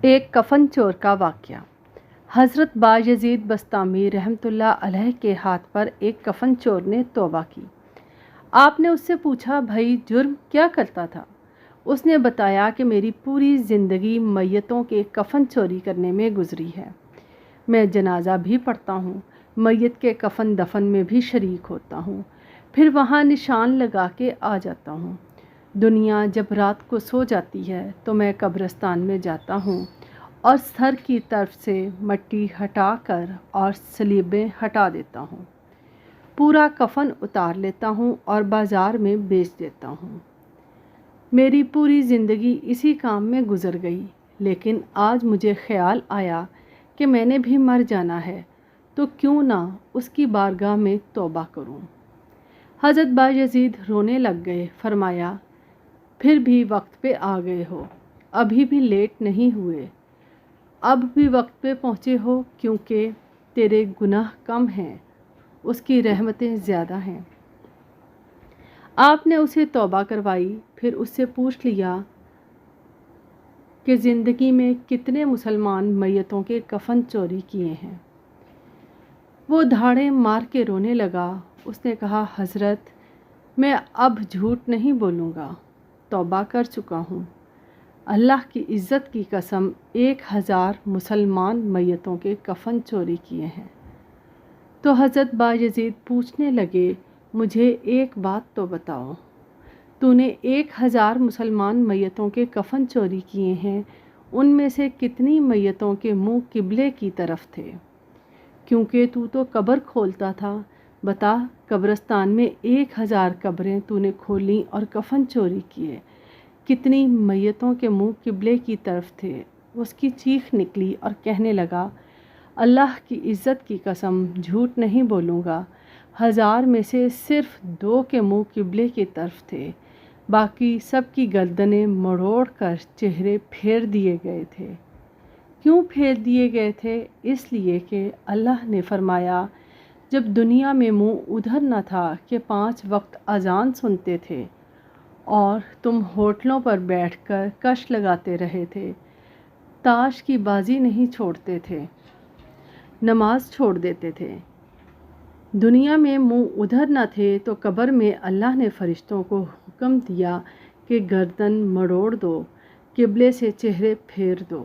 ایک کفن چور کا واقعہ۔ حضرت بایزید بسطامی رحمۃ اللہ علیہ کے ہاتھ پر ایک کفن چور نے توبہ کی۔ آپ نے اس سے پوچھا، بھائی جرم کیا کرتا تھا؟ اس نے بتایا کہ میری پوری زندگی میتوں کے کفن چوری کرنے میں گزری ہے۔ میں جنازہ بھی پڑھتا ہوں، میت کے کفن دفن میں بھی شریک ہوتا ہوں، پھر وہاں نشان لگا کے آ جاتا ہوں۔ دنیا جب رات کو سو جاتی ہے تو میں قبرستان میں جاتا ہوں اور سر کی طرف سے مٹی ہٹا کر اور سلیبیں ہٹا دیتا ہوں، پورا کفن اتار لیتا ہوں اور بازار میں بیچ دیتا ہوں۔ میری پوری زندگی اسی کام میں گزر گئی، لیکن آج مجھے خیال آیا کہ میں نے بھی مر جانا ہے، تو کیوں نہ اس کی بارگاہ میں توبہ کروں۔ حضرت بایزید رونے لگ گئے، فرمایا، پھر بھی وقت پہ آ گئے ہو، ابھی بھی لیٹ نہیں ہوئے، اب بھی وقت پہ پہنچے ہو، کیونکہ تیرے گناہ کم ہیں، اس کی رحمتیں زیادہ ہیں۔ آپ نے اسے توبہ کروائی، پھر اس سے پوچھ لیا کہ زندگی میں کتنے مسلمان میتوں کے کفن چوری کیے ہیں۔ وہ دھاڑیں مار کے رونے لگا۔ اس نے کہا، حضرت، میں اب جھوٹ نہیں بولوں گا، توبہ کر چکا ہوں۔ اللہ کی عزت کی قسم 1000 مسلمان میتوں کے کفن چوری کیے ہیں۔ تو حضرت بایزید پوچھنے لگے، مجھے ایک بات تو بتاؤ، تو نے 1000 مسلمان میتوں کے کفن چوری کیے ہیں، ان میں سے کتنی میتوں کے منہ قبلے کی طرف تھے؟ کیونکہ تو قبر کھولتا تھا، بتا، قبرستان میں 1000 قبریں تو نے کھولیں اور کفن چوری کیے، کتنی میتوں کے منہ قبلے کی طرف تھے؟ اس کی چیخ نکلی اور کہنے لگا، اللہ کی عزت کی قسم جھوٹ نہیں بولوں گا، 1000 میں سے صرف 2 کے منہ قبلے کی طرف تھے، باقی سب کی گردنیں مڑوڑ کر چہرے پھیر دیے گئے تھے۔ کیوں پھیر دیے گئے تھے؟ اس لیے کہ اللہ نے فرمایا، جب دنیا میں منہ ادھر نہ تھا کہ 5 وقت اذان سنتے تھے اور تم ہوٹلوں پر بیٹھ کر کش لگاتے رہے تھے، تاش کی بازی نہیں چھوڑتے تھے، نماز چھوڑ دیتے تھے، دنیا میں منہ ادھر نہ تھے تو قبر میں اللہ نے فرشتوں کو حکم دیا کہ گردن مڑوڑ دو، قبلے سے چہرے پھیر دو۔